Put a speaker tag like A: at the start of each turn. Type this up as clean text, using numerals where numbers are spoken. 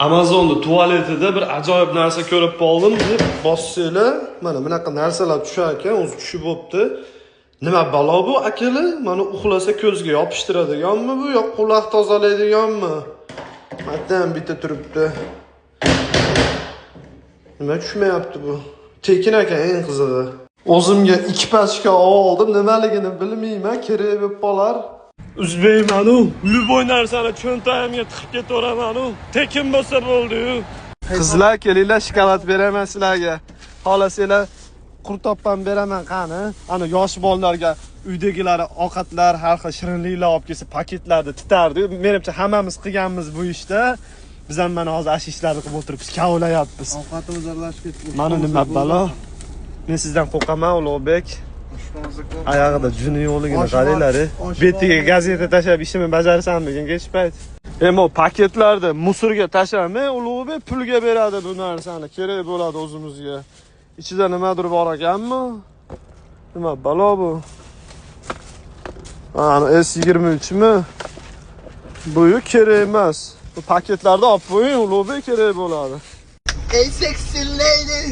A: Amazonda tualetida bir ajoyib narsa ko'rib qoldim deb bossanglar, mana bunaqa narsalar tushar ekan, o'zi tushib bo'pti. Nima balo bu akalar? Mana uxlasa ko'zga yopishtiradiganmi bu, yo quloq tozalaydiganmi? Matdan bitta turibdi. Nima tushmayapti bu? Tekin ekan eng qizig'i. O'zimga 2 pachka oldim, nimaligini bilmayman, kerak bo'lib qolar. Uzbeyman-u, любой narsani cho'ntagimga tiqib ketaveraman-u. Tekin bo'lsa bo'ldi-yu. Qizlar, kelinglar, shokolad beraman sizlarga. Xohlasanglar, qurtoppan beraman qani. Ana yosh bolalarga uydagilari ovqatlar, har xil shirinliklar olib kelsa, paketlarda titardi. Menimcha hammamiz qilganmiz bu ishda. Biz ham mana hozir ashishlarni qilib o'tiribmiz, kavlayapmiz.
B: Ovqatimiz aralashib ketdi.
A: Mana nima balo? Men sizdan qo'rqaman, Ulug'bek. Oyog'ida juni yo'qligini qaranglar. Betiga gazeta tashlab ishimni bajarsammikin kech payt. Emo paketlarda musorga tashlamay, Ulug'bek pulga beradi bu narsani. Kerak bo'ladi o'zimizga. Ichida nimadir bor ekanmi? Nima balo bu? Ana S23 mi? Bu kerak emas. Bu paketlarda olib qo'ying, Ulug'bek kerak bo'ladi.
B: Hey sexy lady.